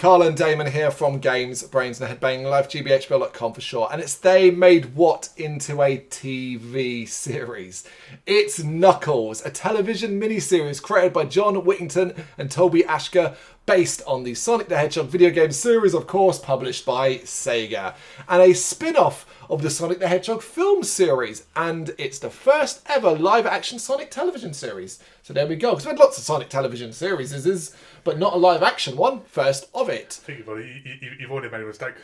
Carl and Damon here from Brrraains A Head-Banging Life, gbhblofficial for short. And they made what into a TV series? It's Knuckles, a television miniseries created by John Whittington and Toby Ashker, based on the Sonic the Hedgehog video game series, of course, published by Sega, and a spin-off of the Sonic the Hedgehog film series, and it's the first ever live-action Sonic television series. So there we go, because we had lots of Sonic television series, but not a live-action one. First of it. I think you've already made a mistake.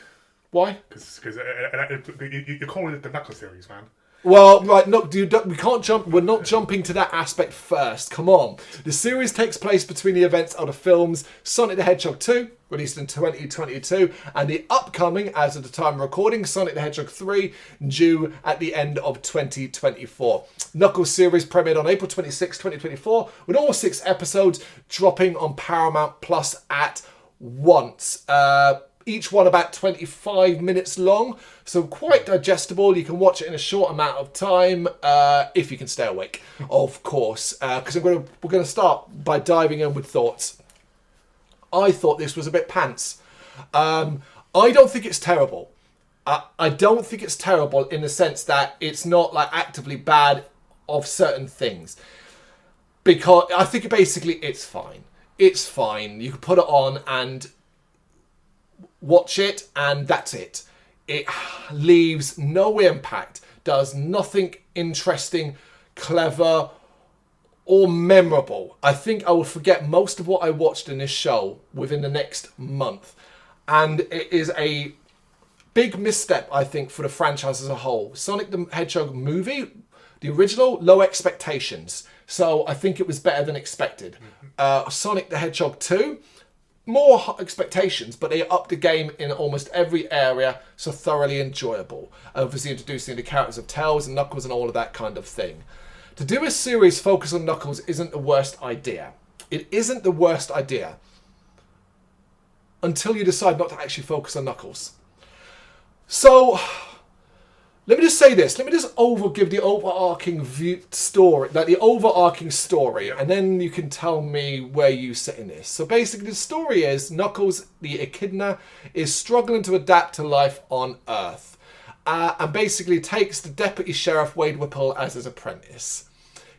Why? Because you're calling it the Knuckles series, man. Well, right, no, we can't jump. We're not jumping to that aspect first. Come on. The series takes place between the events of the films Sonic the Hedgehog 2, released in 2022, and the upcoming, as of the time of recording, Sonic the Hedgehog 3, due at the end of 2024. Knuckles series premiered on April 26, 2024, with all 6 episodes dropping on Paramount Plus at once. Each one about 25 minutes long, so quite digestible. You can watch it in a short amount of time, if you can stay awake, of course. Because we're going to start by diving in with thoughts. I thought this was a bit pants. I don't think it's terrible. I don't think it's terrible in the sense that it's not like actively bad of certain things. Because I think basically it's fine. It's fine. You can put it on and watch it, and that's it. It leaves no impact, does nothing interesting, clever, or memorable. I think I will forget most of what I watched in this show within the next month. And it is a big misstep, I think, for the franchise as a whole. Sonic the Hedgehog movie, the original, low expectations. So I think it was better than expected. Sonic the Hedgehog 2, more expectations, but they upped the game in almost every area, so thoroughly enjoyable. Obviously introducing the characters of Tails and Knuckles and all of that kind of thing. To do a series focused on Knuckles isn't the worst idea. It isn't the worst idea until you decide not to actually focus on Knuckles. So let me just say this. Let me just give the overarching story, and then you can tell me where you sit in this. So basically, the story is Knuckles, the echidna, is struggling to adapt to life on Earth, and basically takes the deputy sheriff Wade Whipple as his apprentice,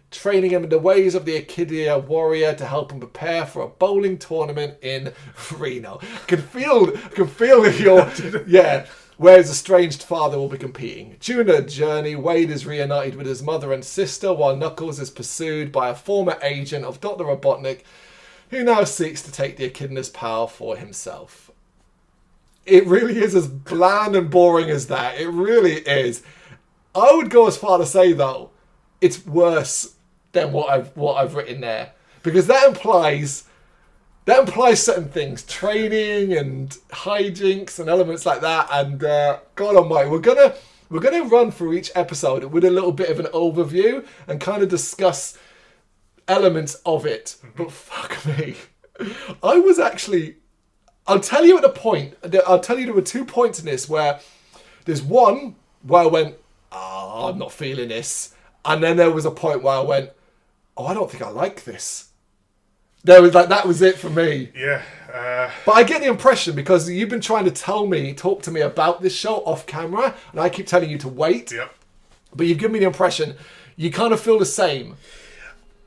training him in the ways of the echidna warrior to help him prepare for a bowling tournament in Reno. I can feel that yeah. Where his estranged father will be competing. During the journey, Wade is reunited with his mother and sister, while Knuckles is pursued by a former agent of Dr. Robotnik, who now seeks to take the echidna's power for himself. It really is as bland and boring as that. It really is. I would go as far to say, though, it's worse than what I've written there, because that implies certain things, training and hijinks and elements like that. And God Almighty, we're gonna run through each episode with a little bit of an overview and kind of discuss elements of it. But fuck me, I'll tell you there were 2 points in this where there's one where I went, oh, I'm not feeling this, and then there was a point where I went, oh, I don't think I like this. That was it for me. Yeah. But I get the impression, because you've been trying to talk to me about this show off camera, and I keep telling you to wait. Yep. But you've given me the impression you kind of feel the same.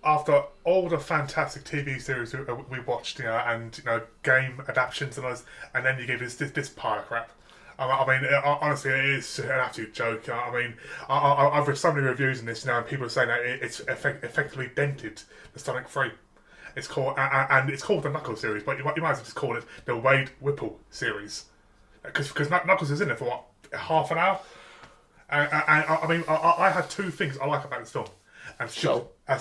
After all the fantastic TV series we watched, and game adaptions and others, and then you gave us this pile of crap. I mean, honestly, it is an absolute joke. I mean, I've read so many reviews on this now, and people are saying that it's effectively dented the Sonic 3. It's called the Knuckles series, but you might as well just call it the Wade Whipple series, because Knuckles is in it for what, half an hour. And I mean, I had 2 things I like about this film, and show, and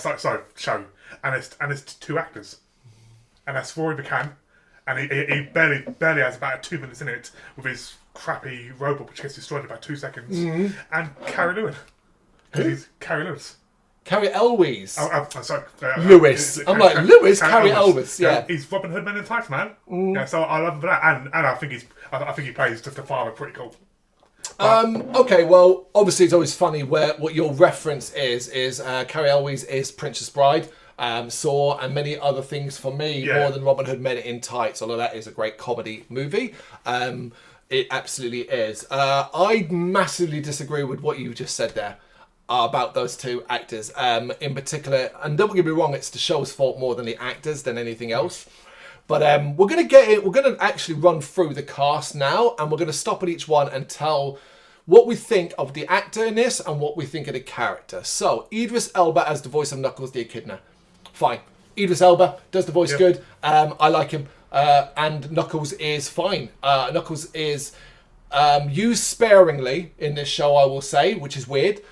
it's 2 actors, and that's Rory McCann, and he barely has about 2 minutes in it with his crappy robot which gets destroyed in about 2 seconds, and Carrie Lewis. Who's Carrie Lewis? Carrie Elwes. Sorry. Lewis. I'm like, Lewis, Carrie Elwes. Yeah. He's Robin Hood Men in Tights, man. Yeah, so I love him for that. And I think he plays just a father pretty cool. Okay, well, obviously it's always funny where what your reference is Carrie Elwes is Princess Bride. Saw, and many other things for me, more than Robin Hood Men in Tights, although that is a great comedy movie. It absolutely is. I massively disagree with what you just said there about those two actors in particular. And don't get me wrong, it's the show's fault more than the actors than anything else. But we're going to get it. We're going to actually run through the cast now, and we're going to stop at each one and tell what we think of the actor in this and what we think of the character. So, Idris Elba as the voice of Knuckles the Echidna. Fine. Idris Elba does the voice good. I like him. And Knuckles is fine. Knuckles is used sparingly in this show, I will say, which is weird.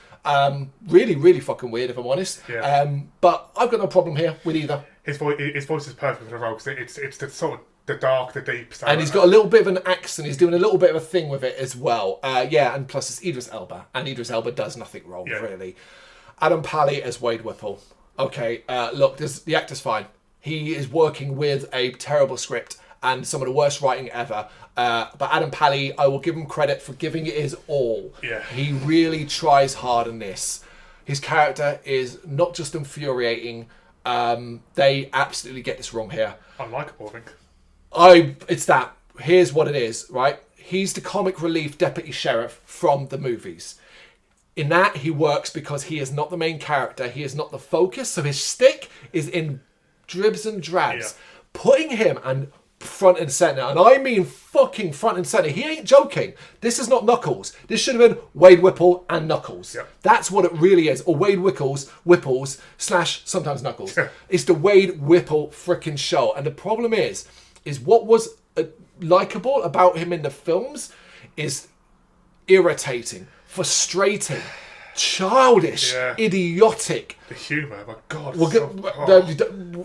Really, really fucking weird, if I'm honest. But I've got no problem here with either. His voice is perfect for the role, because it's the sort of the dark, the deep stuff. And he's got a little bit of an accent. He's doing a little bit of a thing with it as well. And plus it's Idris Elba. And Idris Elba does nothing wrong, really. Adam Pally as Wade Whipple. Okay, look, the actor's fine. He is working with a terrible script and some of the worst writing ever. But Adam Pally, I will give him credit for giving it his all. He really tries hard in this. His character is not just infuriating. They absolutely get this wrong here. Unlikable, I think. It's that. Here's what it is, right? He's the comic relief deputy sheriff from the movies. In that, he works because he is not the main character. He is not the focus. So his stick is in dribs and drabs. Putting him and front and centre, and I mean fucking front and centre. He ain't joking. This is not Knuckles. This should have been Wade Whipple and Knuckles. That's what it really is. Or Wade Whipples / sometimes Knuckles. It's the Wade Whipple frickin' show. And the problem is what was likeable about him in the films is irritating, frustrating, childish, idiotic. The humour, my God.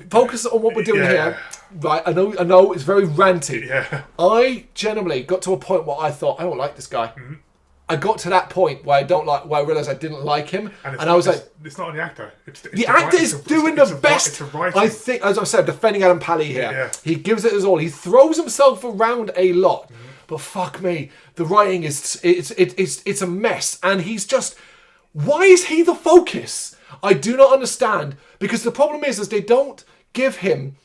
Focus on what we're doing here. Right, I know it's very ranty. I generally got to a point where I thought, I don't like this guy. I got to that point where I realised I didn't like him, and I was like, it's not on the actor. It's the actor is doing the best. I think, as I said, defending Adam Pally here, he gives it his all. He throws himself around a lot, but fuck me, the writing is it's a mess, and he's just. Why is he the focus? I do not understand, because the problem is they don't give him.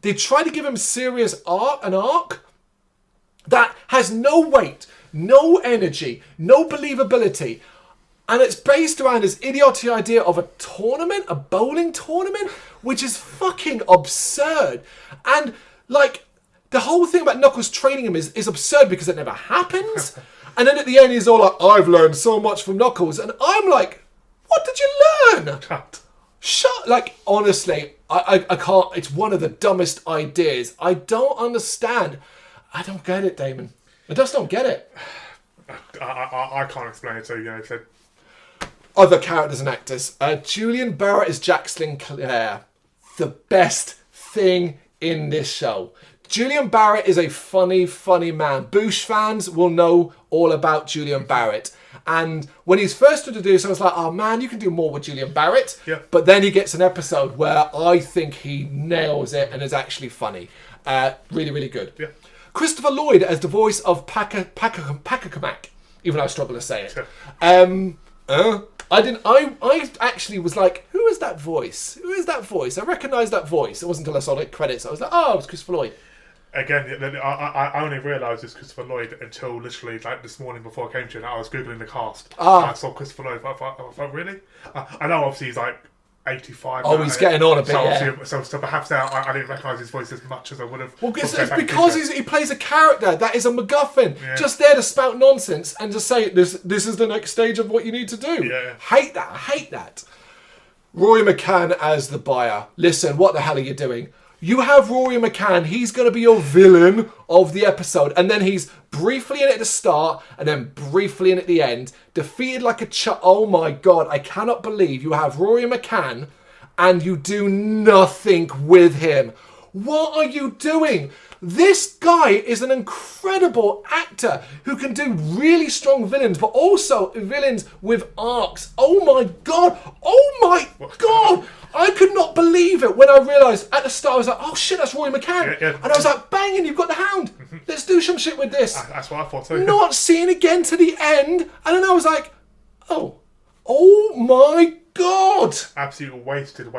They try to give him an arc that has no weight, no energy, no believability. And it's based around this idiotic idea of a tournament, a bowling tournament, which is fucking absurd. And, like, the whole thing about Knuckles training him is absurd because it never happens. And then at the end, he's all like, I've learned so much from Knuckles. And I'm like, what did you learn? Like, honestly, I can't. It's one of the dumbest ideas. I don't understand. I don't get it, Damon. I just don't get it. I can't explain it to you. Other characters and actors. Julian Barrett is Jack Sinclair. The best thing in this show. Julian Barrett is a funny, funny man. Boosh fans will know all about Julian Barrett. And when he's first introduced, I was like, oh man, you can do more with Julian Barrett. But then he gets an episode where I think he nails it and is actually funny. Really, really good. Christopher Lloyd as the voice of Pakakamak, even though I struggle to say it. I actually was like, who is that voice? Who is that voice? I recognised that voice. It wasn't until I saw the credits. I was like, oh, it was Christopher Lloyd. Again, I only realised it's Christopher Lloyd until literally like this morning before I came to you, and I was Googling the cast. And I saw Christopher Lloyd. I thought, really? I know obviously he's like 85. Oh, he's getting on a bit, so perhaps now I didn't recognise his voice as much as I would have. Well, it's because he plays a character that is a MacGuffin, just there to spout nonsense and just say, this is the next stage of what you need to do. Hate that. Rory McCann as the buyer. Listen, what the hell are you doing? You have Rory McCann, he's going to be your villain of the episode, and then he's briefly in it at the start, and then briefly in at the end, defeated like a oh my God, I cannot believe you have Rory McCann, and you do nothing with him. What are you doing? This guy is an incredible actor who can do really strong villains, but also villains with arcs. Oh my God! I could not believe it when I realised at the start. I was like, oh shit, that's Roy McCann. And I was like, banging, you've got the Hound. Let's do some shit with this. That's what I thought too. Not seeing again to the end. And then I was like, oh my God! Absolutely wasted. Yeah.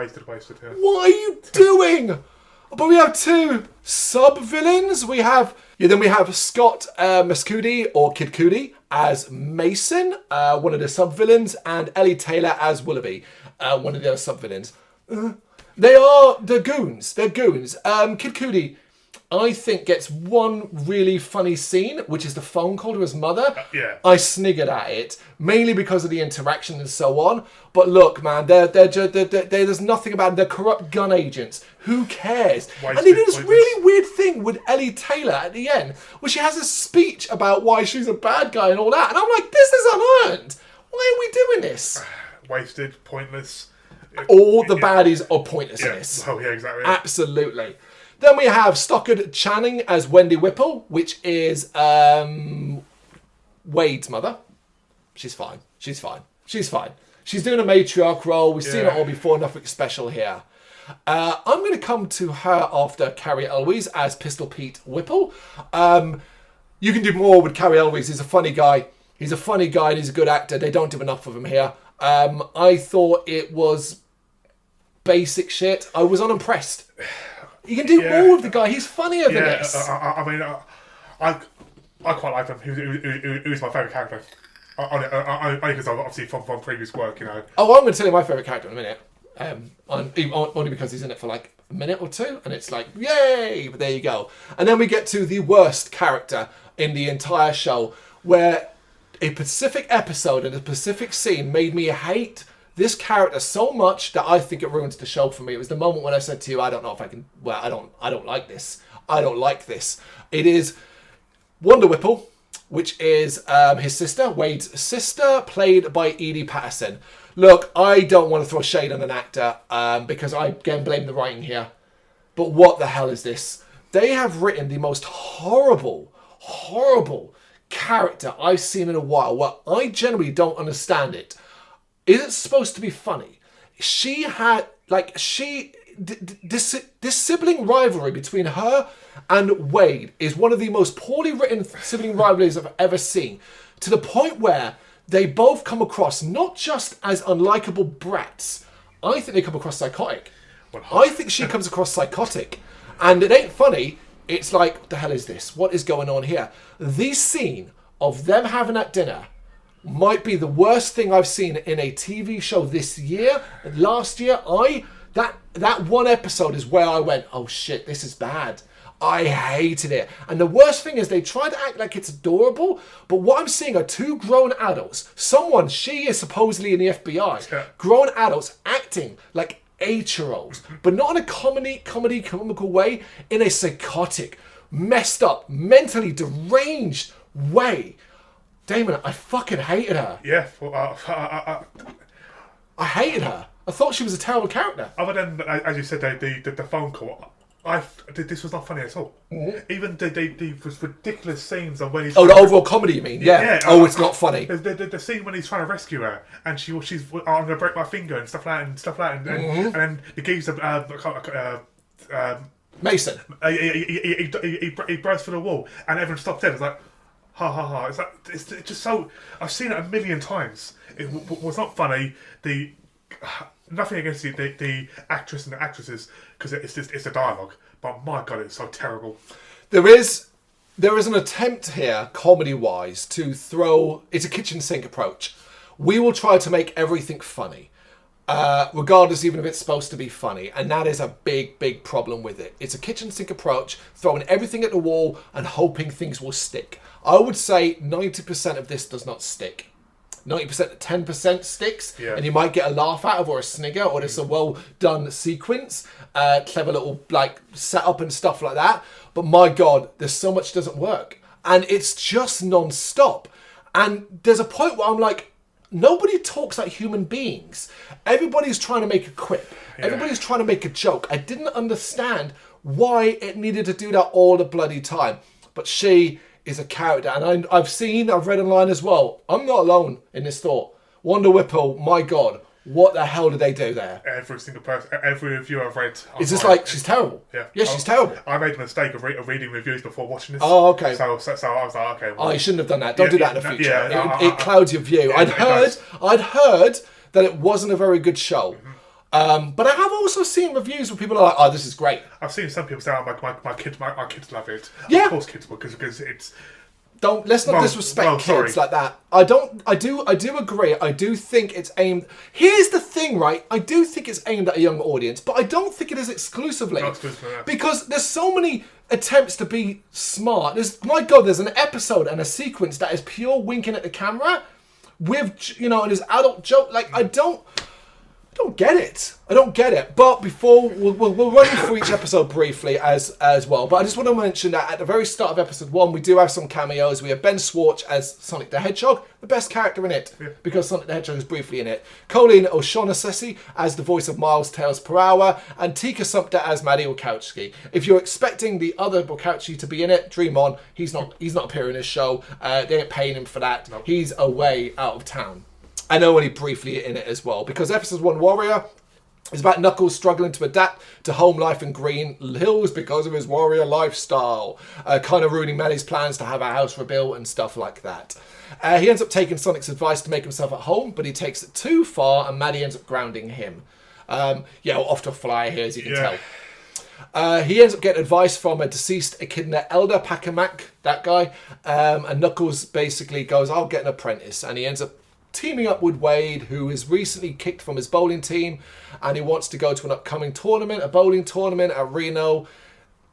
What are you doing? But we have two sub-villains. Then we have Scott Mescudi or Kid Cudi as Mason, one of the sub-villains, and Ellie Taylor as Willoughby, one of the other sub-villains. They're goons. Kid Cudi, I think, gets one really funny scene, which is the phone call to his mother. Yeah. I sniggered at it, mainly because of the interaction and so on. But look, man, there's nothing about them. They're corrupt gun agents. Who cares? And they do this really weird thing with Ellie Taylor at the end, where she has a speech about why she's a bad guy and all that. And I'm like, this is unearned. Why are we doing this? Wasted, pointless. All the baddies are pointless in this. Oh, yeah, exactly. Absolutely. Then we have Stockard Channing as Wendy Whipple, which is Wade's mother. She's fine. She's doing a matriarch role. We've seen it all before. Nothing special here. I'm going to come to her after Carrie Elwes as Pistol Pete Whipple. You can do more with Carrie Elwes. He's a funny guy. And he's a good actor. They don't do enough of him here. I thought it was basic shit. I was unimpressed. You can do more with the guy. He's funnier than this. I mean, I quite like him. He was my favourite character. Only because obviously from previous work, you know. Oh, I'm going to tell you my favourite character in a minute. Only because he's in it for like a minute or two, and it's like, yay! But there you go. And then we get to the worst character in the entire show, where a specific episode and a specific scene made me hate this character so much that I think it ruins the show for me. It was the moment when I said to you, I don't know if I can. Well, I don't like this. I don't like this. It is Wonder Whipple, which is his sister, Wade's sister, played by Edie Patterson. Look, I don't want to throw shade on an actor because I again blame the writing here. But what the hell is this? They have written the most horrible character I've seen in a while. Well, I generally don't understand it. Is it supposed to be funny? She had, this sibling rivalry between her and Wade is one of the most poorly written sibling rivalries I've ever seen. To the point where they both come across not just as unlikable brats, I think they come across psychotic. I think she comes across psychotic. And it ain't funny. It's like, what the hell is this? What is going on here? The scene of them having that dinner might be the worst thing I've seen in a TV show this year. Last year, that one episode is where I went, oh shit, this is bad. I hated it. And the worst thing is they try to act like it's adorable, but what I'm seeing are two grown adults. She is supposedly in the FBI. Grown adults acting like 8-year-olds, but not in a comical way, in a psychotic, messed up, mentally deranged way. Damon, I fucking hated her. Yeah. I hated her. I thought she was a terrible character. Other than, as you said, the phone call, this was not funny at all. Mm-hmm. Even the ridiculous scenes of when he's... Oh, the overall comedy, you mean? Yeah. It's not funny. The scene when he's trying to rescue her, and she's, I'm going to break my finger and stuff like that, and then the geezer... Mason. He burst through the wall, and everyone stopped dead. It's like... Ha ha ha! It's just so. I've seen it a million times. It was not funny. Nothing against the actress and the actresses because it's the dialogue. But my god, it's so terrible. There is an attempt here, comedy wise, to throw. It's a kitchen sink approach. We will try to make everything funny, regardless even if it's supposed to be funny, and that is a big problem with it. It's a kitchen sink approach, throwing everything at the wall and hoping things will stick. I would say 90% of this does not stick. 90%, 10% sticks, and you might get a laugh out of or a snigger, or there's a well done sequence, clever little setup and stuff like that. But my god, there's so much doesn't work, and it's just non-stop. And there's a point where I'm like, nobody talks like human beings. Everybody's trying to make a quip. Everybody's trying to make a joke. I didn't understand why it needed to do that all the bloody time. But she is a character, and I've read online as well. I'm not alone in this thought. Wonder Whipple, my god, what the hell did they do there? Every single person, every review I've read, it's just like she's terrible. Yeah, she's terrible. I made the mistake of reading reviews before watching this. Oh, okay. So I was like, okay. Well, you shouldn't have done that. Don't do that in the future. Yeah, it clouds your view. Yeah, I'd heard that it wasn't a very good show. But I have also seen reviews where people are like, "Oh, this is great." I've seen some people say, "Oh, my kids love it." Yeah. Of course, kids will, because it's. Let's not disrespect kids like that. I do agree. I do think it's aimed. Here's the thing, right? I do think it's aimed at a young audience, but I don't think it is exclusively. Not exclusively, yeah. Because there's so many attempts to be smart. My God, there's an episode and a sequence that is pure winking at the camera with, and his adult joke. Like, I don't get it. I don't get it. But before we'll run through each episode briefly as well. But I just want to mention that at the very start of episode 1, we do have some cameos. We have Ben Schwartz as Sonic the Hedgehog, the best character in it, because Sonic the Hedgehog is briefly in it. Colleen O'Shaughnessy as the voice of Miles Tails per Hour, and Tika Sumpter as Maddie Wachowski. If you're expecting the other Wachowski to be in it, dream on. He's not appearing in this show. They ain't paying him for that. Nope. He's away out of town. And only briefly in it as well, because episode 1 Warrior is about Knuckles struggling to adapt to home life in Green Hills because of his warrior lifestyle, kind of ruining Maddie's plans to have a house rebuilt and stuff like that. He ends up taking Sonic's advice to make himself at home, but he takes it too far, and Maddie ends up grounding him. Off to a flyer here, as you can tell. He ends up getting advice from a deceased echidna elder, Pakamak, that guy, and Knuckles basically goes, "I'll get an apprentice," and he ends up teaming up with Wade, who is recently kicked from his bowling team, and he wants to go to an upcoming tournament, a bowling tournament at Reno.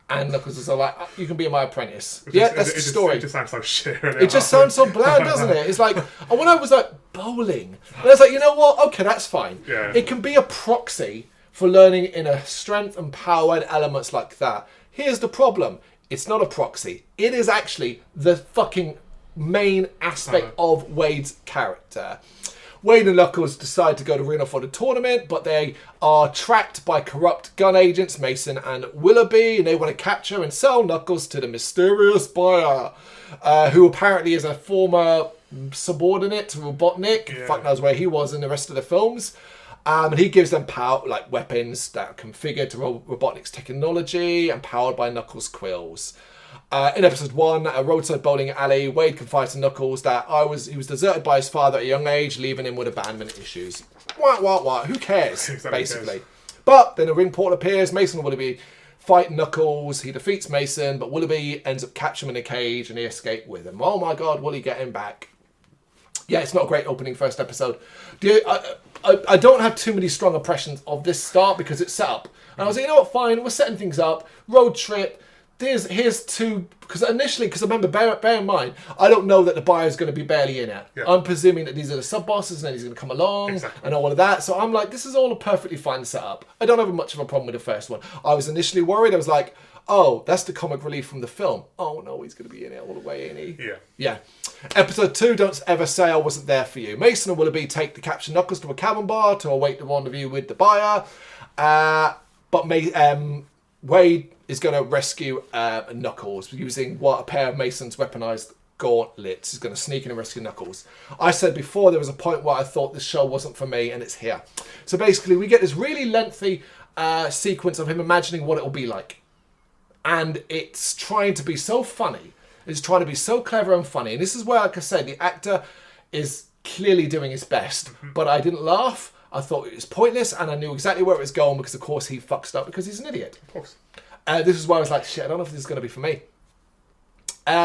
And Knuckles is like, "You can be my apprentice." That's the story. It just sounds so shit. It just sounds so bland, doesn't it? It's like, and when I was like, bowling, and I was like, you know what? Okay, that's fine. Yeah. It can be a proxy for learning inner strength and power and elements like that. Here's the problem: it's not a proxy. It is actually the fucking main aspect of Wade's character. Wade and Knuckles decide to go to Reno for the tournament, but they are tracked by corrupt gun agents Mason and Willoughby, and they want to capture and sell Knuckles to the mysterious buyer, who apparently is a former subordinate to Robotnik. Fuck knows where he was in the rest of the films. And he gives them power, like weapons that are configured to Robotnik's technology and powered by Knuckles' quills. In episode 1, a roadside bowling alley, Wade confides to Knuckles that he was deserted by his father at a young age, leaving him with abandonment issues. What? Who cares? Basically. But then a ring portal appears. Mason and Willoughby fight Knuckles. He defeats Mason, but Willoughby ends up capturing him in a cage, and they escape with him. Oh my God, will he get him back? Yeah, it's not a great opening first episode. I don't have too many strong impressions of this start because it's set up. And I was like, you know what, fine, we're setting things up. Road trip. Here's two, because I remember, bear in mind, I don't know that the buyer is going to be barely in it. Yeah. I'm presuming that these are the sub-bosses and then he's going to come along and all of that. So I'm like, this is all a perfectly fine setup. I don't have much of a problem with the first one. I was initially worried. I was like, oh, that's the comic relief from the film. Oh no, he's going to be in it all the way, isn't he? Yeah. Episode 2, Don't Ever Say I Wasn't There For You. Mason and Willoughby take the captured Knuckles to a cabin bar to await the rendezvous with the buyer. But Wade is going to rescue Knuckles using a pair of Mason's weaponized gauntlets. He's going to sneak in and rescue Knuckles. I said before there was a point where I thought this show wasn't for me, and it's here. So basically we get this really lengthy sequence of him imagining what it will be like. And it's trying to be so funny. It's trying to be so clever and funny. And this is where, like I said, the actor is clearly doing his best. But I didn't laugh. I thought it was pointless, and I knew exactly where it was going because, of course, he fucks up because he's an idiot. Of course. This is why I was like, shit, I don't know if this is going to be for me.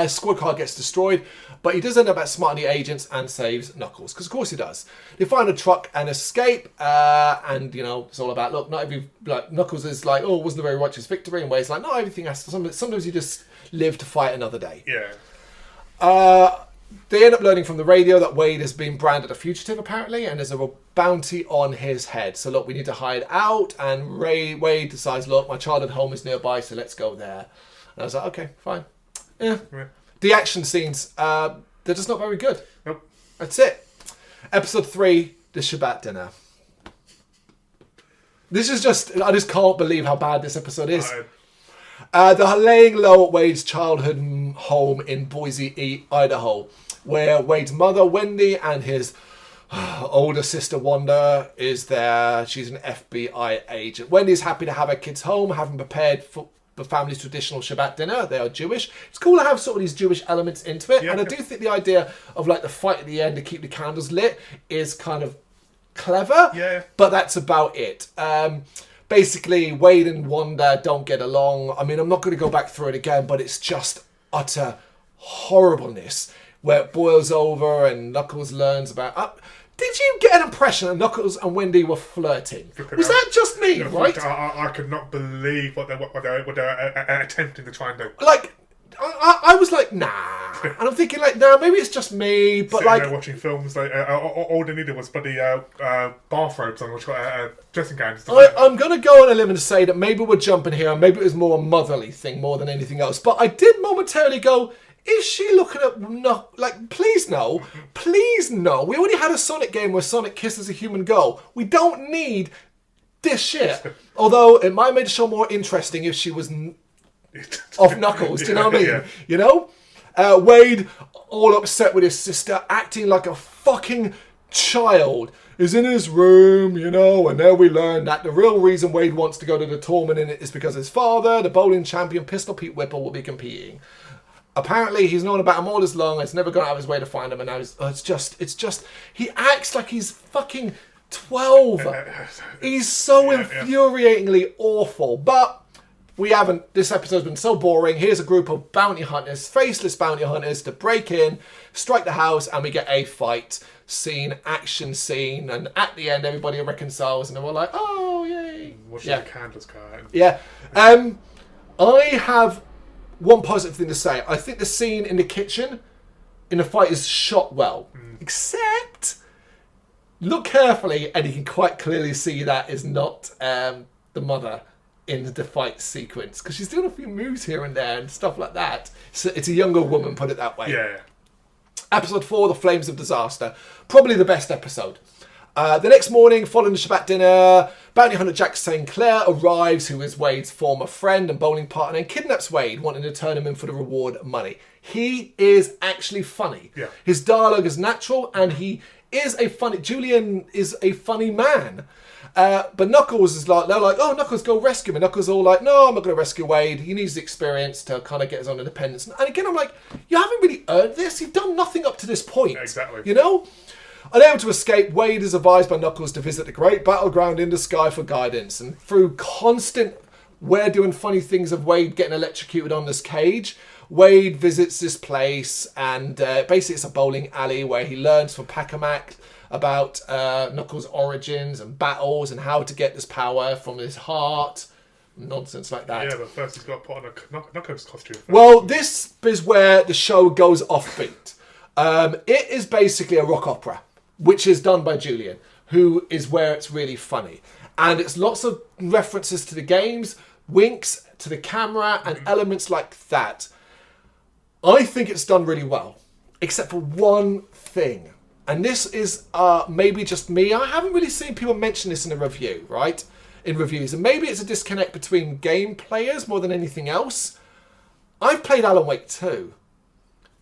Squad car gets destroyed, but he does end up outsmarting the agents and saves Knuckles, because of course he does. They find a truck and escape, and it's all about, look, not every, like, Knuckles is like, oh, it wasn't a very righteous victory, and Wade's like, no, everything has to, sometimes you just live to fight another day. Yeah. They end up learning from the radio that Wade has been branded a fugitive, apparently, and there's a bounty on his head. So, look, we need to hide out, and Wade decides, look, my childhood home is nearby, so let's go there. And I was like, okay, fine. Yeah. The action scenes, they're just not very good. Nope. That's it. Episode 3, the Shabbat dinner. This is just, I just can't believe how bad this episode is. They're laying low at Wade's childhood home in Boise, Idaho, where Wade's mother, Wendy, and his older sister, Wanda, is there. She's an FBI agent. Wendy's happy to have her kids home, having prepared for the family's traditional Shabbat dinner. They are Jewish. It's cool to have sort of these Jewish elements into it. Yeah, and I do think the idea of like the fight at the end to keep the candles lit is kind of clever. Yeah. But that's about it. Basically, Wade and Wanda don't get along. I mean, I'm not going to go back through it again, but it's just utter horribleness where it boils over and Knuckles learns about... did you get an impression that Knuckles and Wendy were flirting? Was that just me, right? I could not believe what they were attempting to try and do. Like, I was like, nah. And I'm thinking, like, nah, maybe it's just me. But sitting like, there watching films, like all they needed was bloody bathrobes on, which dressing gowns. I'm going to go on a limb and say that maybe we're jumping here, and maybe it was more a motherly thing more than anything else. But I did momentarily go, is she looking at... No, like, please no. Please no. We already had a Sonic game where Sonic kisses a human girl. We don't need this shit. Although, it might have made the show more interesting if she was off Knuckles. Do you know what I mean? Yeah. You know? Wade, all upset with his sister, acting like a fucking child, is in his room, you know, and there we learn that the real reason Wade wants to go to the tournament in it is because his father, the bowling champion Pistol Pete Whipple, will be competing. Apparently, he's known about him all this long. It's never gone out of his way to find him, and now it's just. He acts like he's fucking 12. He's so infuriatingly awful. But we haven't. This episode's been so boring. Here's a group of bounty hunters, faceless bounty hunters, to break in, strike the house, and we get a fight scene, action scene, and at the end, everybody reconciles, and they're all like, "Oh, yay!" Watching the candles car. Yeah. I have one positive thing to say. I think the scene in the kitchen in the fight is shot well. Except, look carefully and you can quite clearly see that is not the mother in the fight sequence. Because she's doing a few moves here and there and stuff like that. So it's a younger woman, put it that way. Yeah. Episode 4, The Flames of Disaster. Probably the best episode. The next morning, following the Shabbat dinner, bounty hunter Jack St. Clair arrives, who is Wade's former friend and bowling partner, and kidnaps Wade, wanting to turn him in for the reward money. He is actually funny. Yeah. His dialogue is natural, and he is a funny... Julian is a funny man. But Knuckles is like... They're like, oh, Knuckles, go rescue him. And Knuckles is all like, no, I'm not going to rescue Wade. He needs the experience to kind of get his own independence. And again, I'm like, you haven't really earned this. You've done nothing up to this point. Exactly. You know? Unable to escape, Wade is advised by Knuckles to visit the great battleground in the sky for guidance. And through constant we're doing funny things of Wade getting electrocuted on this cage, Wade visits this place, and basically it's a bowling alley where he learns from Pacamac about Knuckles' origins and battles and how to get this power from his heart. Nonsense like that. Yeah, but first he's got to put on a Knuckles costume. Well, this is where the show goes offbeat. It is basically a rock opera, which is done by Julian, who is where it's really funny. And it's lots of references to the games, winks to the camera, and elements like that. I think it's done really well, except for one thing. And this is maybe just me. I haven't really seen people mention this in a review, right? In reviews. And maybe it's a disconnect between game players more than anything else. I've played Alan Wake 2.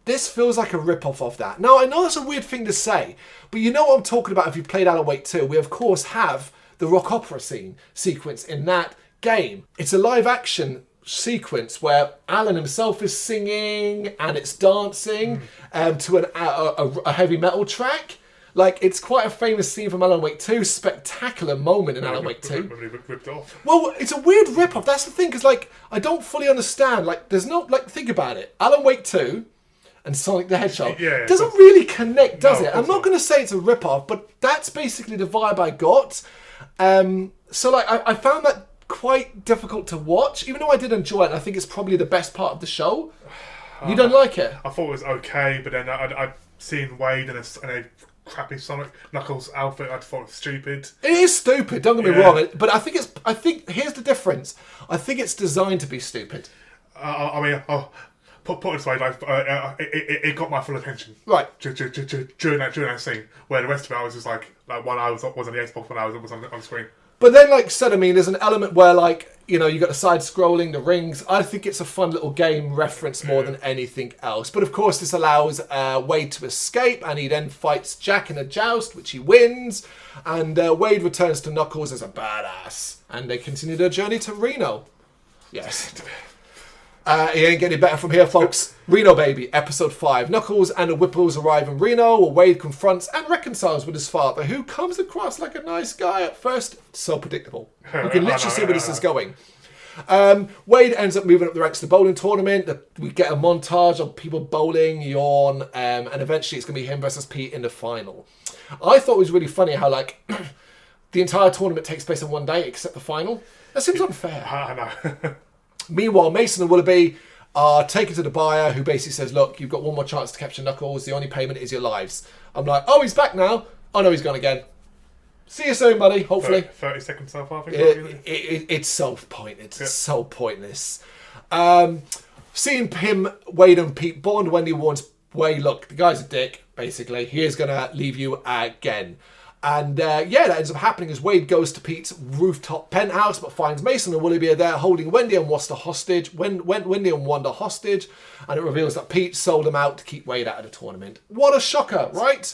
This feels like a rip-off of that. Now, I know that's a weird thing to say, but you know what I'm talking about if you've played Alan Wake 2. We, of course, have the rock opera sequence in that game. It's a live-action sequence where Alan himself is singing and it's dancing to a heavy metal track. Like, it's quite a famous scene from Alan Wake 2. Spectacular moment in Alan Wake 2. Ripped off. Well, it's a weird rip-off. That's the thing, because, like, I don't fully understand. Like, there's no... Like, think about it. Alan Wake 2... and Sonic the Hedgehog doesn't really connect, does it? I'm not going to say it's a rip-off, but that's basically the vibe I got. So, like, I found that quite difficult to watch, even though I did enjoy it. And I think it's probably the best part of the show. You don't like it? I thought it was okay, but then I'd seen Wade in a crappy Sonic Knuckles outfit. I thought it was stupid. It is stupid. Don't get me wrong, but I think here's the difference. I think it's designed to be stupid. Put it this way, like, it got my full attention. Right. During that scene, where the rest of it I was just like when I was on the Xbox, when I was on the screen. But then, like I said, I mean, there's an element where, like, you know, you got the side-scrolling, the rings. I think it's a fun little game reference more than anything else. But, of course, this allows Wade to escape, and he then fights Jack in a joust, which he wins. And Wade returns to Knuckles as a badass. And they continue their journey to Reno. Yes. He ain't getting better from here, folks. Reno Baby, episode 5. Knuckles and the Whipples arrive in Reno, where Wade confronts and reconciles with his father, who comes across like a nice guy at first. So predictable. You can literally see where this is going. Wade ends up moving up the ranks of the bowling tournament. We get a montage of people bowling, yawn, and eventually it's going to be him versus Pete in the final. I thought it was really funny how, like, the entire tournament takes place in one day except the final. That seems unfair. I know. Meanwhile, Mason and Willoughby are taken to the buyer, who basically says, look, you've got one more chance to capture Knuckles. The only payment is your lives. I'm like, oh, he's back now. Oh, no, he's gone again. See you soon, buddy, hopefully. 30 seconds so far, I think. It's so pointless. It's so pointless. Seeing him, Wade and Pete bond, Wendy warns Wade, look, the guy's a dick, basically. He is going to leave you again. And that ends up happening as Wade goes to Pete's rooftop penthouse, but finds Mason and Willoughby are there holding Wendy and Wanda hostage. Wendy and Wanda hostage, and it reveals that Pete sold them out to keep Wade out of the tournament. What a shocker, right?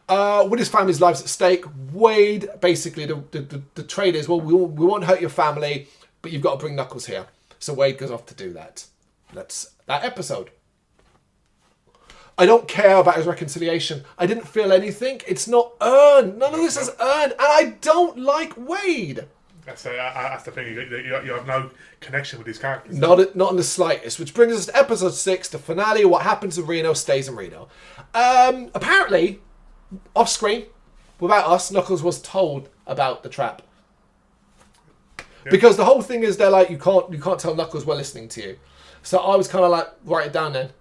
With his family's lives at stake, Wade, basically, the trade is, well, we won't hurt your family, but you've got to bring Knuckles here. So Wade goes off to do that. That's that episode. I don't care about his reconciliation. I didn't feel anything. It's not earned. None of this is earned. And I don't like Wade. That's the thing. You have no connection with these characters. Not in the slightest. Which brings us to episode 6, the finale. What happens in Reno stays in Reno. Apparently, off screen, without us, Knuckles was told about the trap. Yep. Because the whole thing is they're like, you can't tell Knuckles we're listening to you. So I was kind of like, write it down then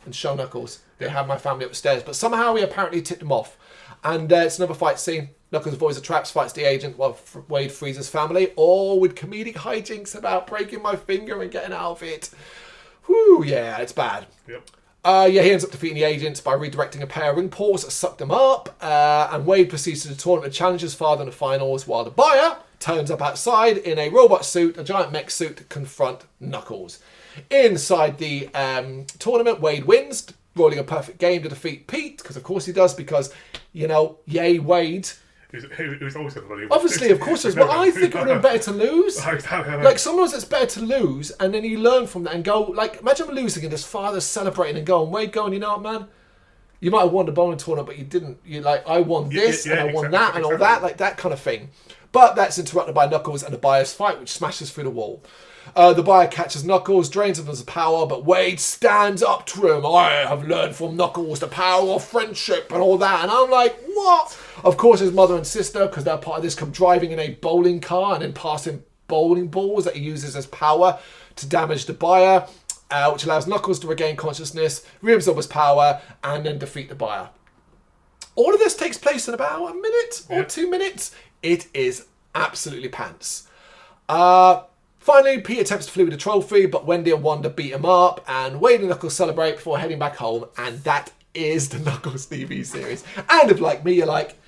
and show Knuckles. They have my family upstairs. But somehow we apparently tipped him off. And it's another fight scene. Knuckles avoids the traps, fights the agent while Wade frees his family, all with comedic hijinks about breaking my finger and getting out of it. Whew, yeah, it's bad. Yep. He ends up defeating the agents by redirecting a pair of ring portals that sucked them up. And Wade proceeds to the tournament and challenges father in the finals, while the buyer turns up outside in a robot suit, a giant mech suit, to confront Knuckles. Inside the tournament, Wade wins, rolling a perfect game to defeat Pete, because of course he does, because, yay Wade. He was always going to believe. Obviously, of course, but I think it would have been better to lose. Like, sometimes it's better to lose, and then you learn from that and go, like, imagine losing and his father's celebrating and going, Wade going, you know what, man? You might have won the bowling tournament, but you didn't. You're like, I won this, and I won that, and all that, like that kind of thing. But that's interrupted by Knuckles and the buyer's fight, which smashes through the wall. The buyer catches Knuckles, drains him of his power, but Wade stands up to him. I have learned from Knuckles the power of friendship and all that. And I'm like, what? Of course, his mother and sister, because they're part of this, come driving in a bowling car and then passing bowling balls that he uses as power to damage the buyer, which allows Knuckles to regain consciousness, reabsorb his power, and then defeat the buyer. All of this takes place in about a minute or 2 minutes. It is absolutely pants. Finally, Pete attempts to flee with the trophy, but Wendy and Wanda beat him up, and Wade and Knuckles celebrate before heading back home, and that is the Knuckles TV series. And if, like me, you're like,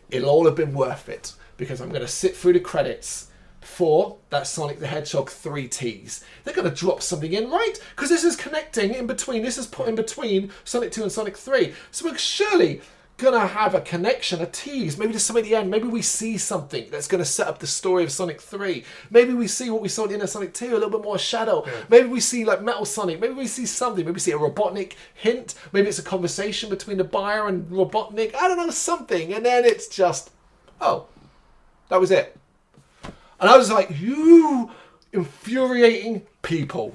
it'll all have been worth it, because I'm going to sit through the credits for that Sonic the Hedgehog 3 tease. They're going to drop something in, right? Because this is connecting in between, this is put in between Sonic 2 and Sonic 3. So we're surely gonna have a connection, a tease. Maybe there's something at the end. Maybe we see something that's gonna set up the story of Sonic 3. Maybe we see what we saw at the end of Sonic 2, a little bit more shadow. Yeah. Maybe we see like Metal Sonic. Maybe we see something. Maybe we see a Robotnik hint. Maybe it's a conversation between the buyer and Robotnik. I don't know, something. And then it's just, oh, that was it. And I was like, you infuriating people.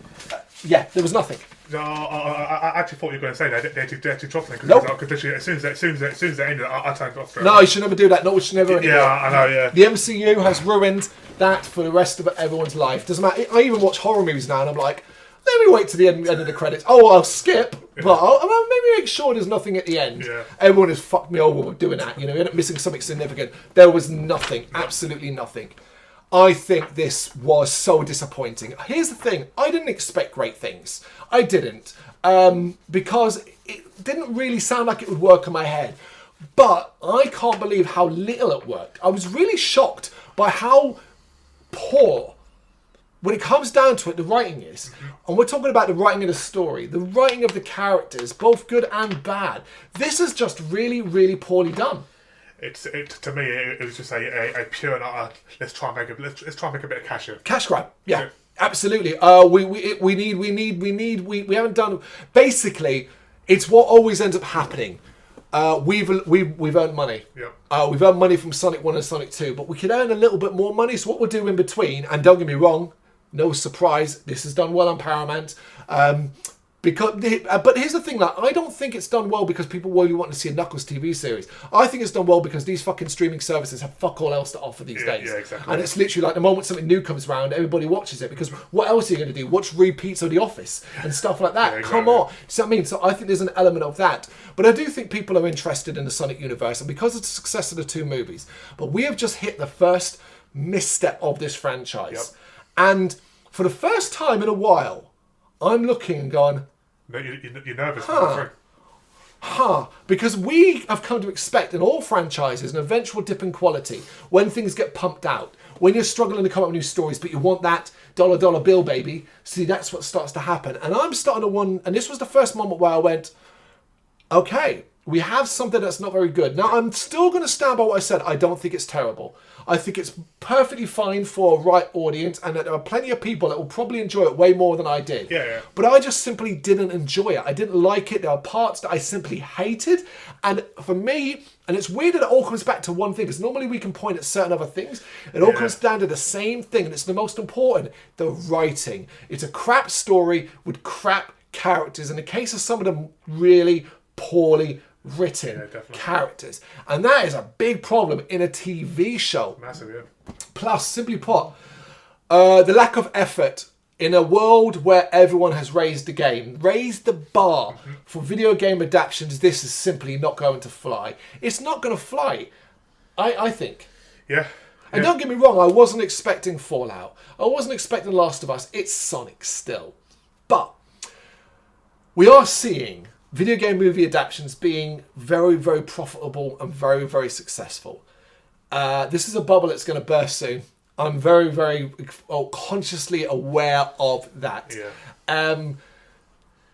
Yeah, there was nothing. No, I actually thought you were going to say that they actually dropped it, because nope. As soon as they ended, I turned it off. No, you should never do that. No, we should never. Anymore. Yeah, I know. Yeah. The MCU has ruined that for the rest of everyone's life. Doesn't matter. I even watch horror movies now, and I'm like, let me wait to the end of the credits. Oh, I'll skip, but I'll maybe make sure there's nothing at the end. Yeah. Everyone has fucked me over with doing that. You end up missing something significant. There was nothing. Absolutely nothing. I think this was so disappointing. Here's the thing. I didn't expect great things. I didn't. Because it didn't really sound like it would work in my head. But I can't believe how little it worked. I was really shocked by how poor, when it comes down to it, the writing is. And we're talking about the writing of the story, the writing of the characters, both good and bad. This is just really, really poorly done. To me, it was just a pure, let's try and make a bit of cash here. Cash grab, yeah. Absolutely. We haven't done. Basically, it's what always ends up happening. We've earned money. Yep. We've earned money from Sonic 1 and Sonic 2, but we could earn a little bit more money. So what we'll do in between, and don't get me wrong, no surprise, this is done well on Paramount. But here's the thing, like, I don't think it's done well because people really want to see a Knuckles TV series. I think it's done well because these fucking streaming services have fuck all else to offer these days. Yeah, exactly. And it's literally like the moment something new comes around, everybody watches it, because what else are you going to do? Watch repeats of The Office and stuff like that. Yeah, exactly. Come on. See what I mean? So I think there's an element of that. But I do think people are interested in the Sonic universe, and because of the success of the two movies. But we have just hit the first misstep of this franchise. Yep. And for the first time in a while, I'm looking and going, No, you're nervous. because we have come to expect in all franchises an eventual dip in quality when things get pumped out, when you're struggling to come up with new stories, but you want that dollar bill, baby. See, that's what starts to happen. And I'm starting to wonder, and this was the first moment where I went, okay, we have something that's not very good. Now, I'm still going to stand by what I said. I don't think it's terrible. I think it's perfectly fine for a right audience, and that there are plenty of people that will probably enjoy it way more than I did. Yeah. But I just simply didn't enjoy it. I didn't like it. There are parts that I simply hated. And for me, and it's weird that it all comes back to one thing, because normally we can point at certain other things. It all comes down to the same thing, and it's the most important, the writing. It's a crap story with crap characters. In the case of some of them, really poorly written characters, and that is a big problem in a TV show. Massive, yeah. Plus, simply put, the lack of effort in a world where everyone has raised the bar for video game adaptions. This is simply not going to fly. It's not going to fly, I think. Yeah. And don't get me wrong, I wasn't expecting Fallout. I wasn't expecting Last of Us. It's Sonic still, but we are seeing video game movie adaptions being very, very profitable and very, very successful. This is a bubble that's going to burst soon. I'm very, very consciously aware of that. Yeah.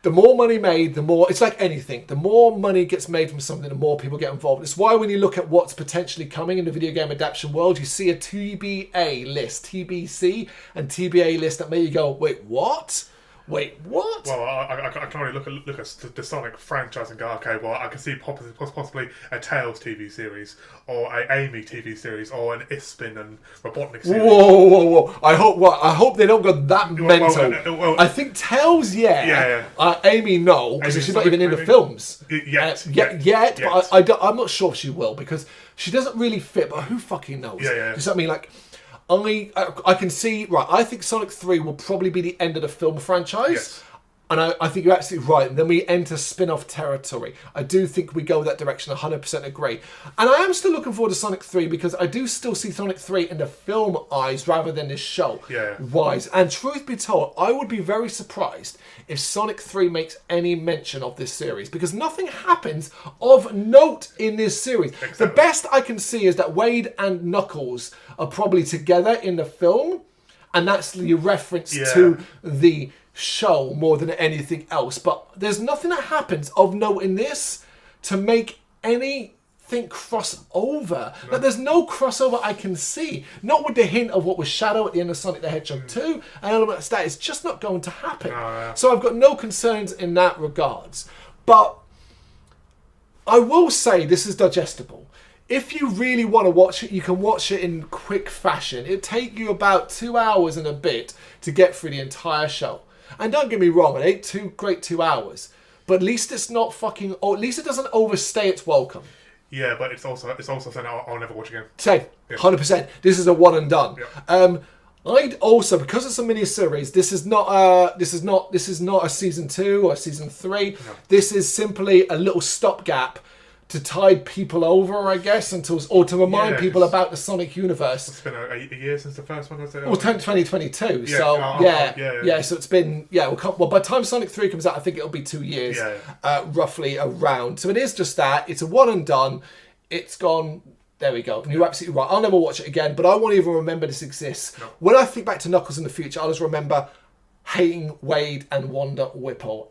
The more money made, the more... It's like anything. The more money gets made from something, the more people get involved. It's why when you look at what's potentially coming in the video game adaptation world, you see a TBA list, TBC, and TBA list that make you go, wait, what? Wait, what? Well, I can only look at the Sonic franchise and go, okay, well, I can see possibly a Tails TV series, or a Amy TV series, or an Ispin and Robotnik series. Whoa! I hope they don't go that mental. I think Tails, Yeah. Amy, no, because she's not even in the films Yet. But I'm not sure if she will, because she doesn't really fit. But who fucking knows? Yeah. You know what I mean? Like, I can see, right, I think Sonic 3 will probably be the end of the film franchise. Yes. And I think you're absolutely right. And then we enter spin-off territory. I do think we go that direction, 100% agree. And I am still looking forward to Sonic 3 because I do still see Sonic 3 in the film eyes rather than this show wise. And truth be told, I would be very surprised if Sonic 3 makes any mention of this series, because nothing happens of note in this series. Exactly. The best I can see is that Wade and Knuckles are probably together in the film, and that's the reference to the show more than anything else. But there's nothing that happens of note in this to make anything cross over. No. Like, there's no crossover I can see. Not with the hint of what was Shadow at the end of Sonic the Hedgehog 2 and elements like that. It's just not going to happen. So I've got no concerns in that regards. But I will say this is digestible. If you really want to watch it, you can watch it in quick fashion. It'll take you about 2 hours and a bit to get through the entire show. And don't get me wrong, it ain't too great 2 hours. But at least it's not fucking... Or at least it doesn't overstay its welcome. Yeah, but it's also something I'll never watch again. Same. 100%. This is a one and done. Yeah. I'd also, because it's a mini-series, this is not a season 2 or season 3. No. This is simply a little stopgap to tide people over, I guess, or to remind people about the Sonic universe. It's been a year since the first one, was it? Well, 2022. Yeah. So, so it's been, well, by the time Sonic 3 comes out, I think it'll be 2 years, roughly around. So it is just that. It's a one and done. It's gone, there we go. And you're absolutely right. I'll never watch it again, but I won't even remember this exists. No. When I think back to Knuckles in the future, I'll just remember hating Wade and Wanda Whipple.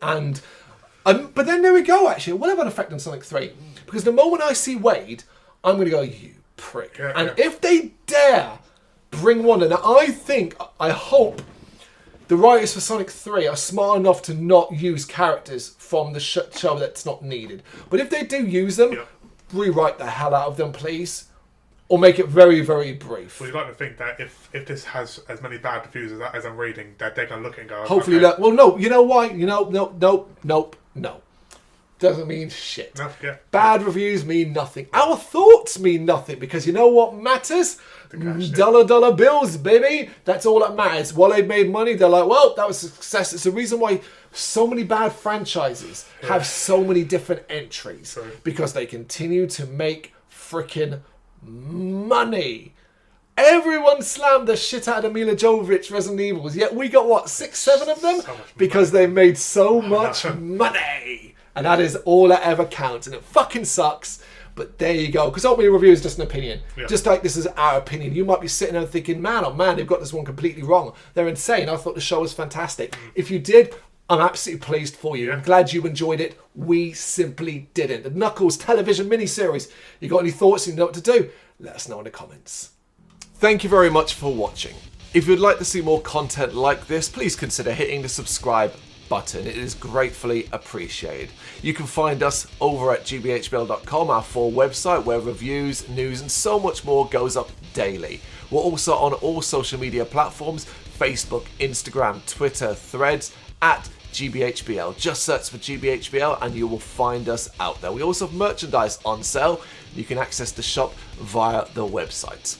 But then there we go, actually. It will have an effect on Sonic 3. Because the moment I see Wade, I'm going to go, you prick. If they dare bring Wanda... Now, I hope The writers for Sonic 3 are smart enough to not use characters from the show that's not needed. But if they do use them, rewrite the hell out of them, please. Or make it very, very brief. Well, you'd like to think that if this has as many bad reviews as I'm reading, that they're going to look at it and go, hopefully, okay. well, no, you know why? Nope. Doesn't mean shit. No, Bad reviews mean nothing. Our thoughts mean nothing, because you know what matters? Dollar bills, baby. That's all that matters. While they've made money, they're like, well, that was a success. It's the reason why so many bad franchises have so many different entries. True. Because they continue to make freaking money. Everyone slammed the shit out of Mila Jovovich Resident Evils, yet we got, what, 6, 7 of them? Because they made so much money. And that is all that ever counts. And it fucking sucks. But there you go. Because ultimately, review is just an opinion. Yeah. Just like this is our opinion. You might be sitting there thinking, man, oh man, they've got this one completely wrong. They're insane. I thought the show was fantastic. If you did, I'm absolutely pleased for you. I'm glad you enjoyed it. We simply didn't. The Knuckles television miniseries. You got any thoughts? You know what to do? Let us know in the comments. Thank you very much for watching. If you'd like to see more content like this, please consider hitting the subscribe button. It is gratefully appreciated. You can find us over at gbhbl.com, our full website where reviews, news and so much more goes up daily. We're also on all social media platforms: Facebook, Instagram, Twitter, Threads, at gbhbl. Just search for gbhbl and you will find us out there. We also have merchandise on sale. You can access the shop via the website.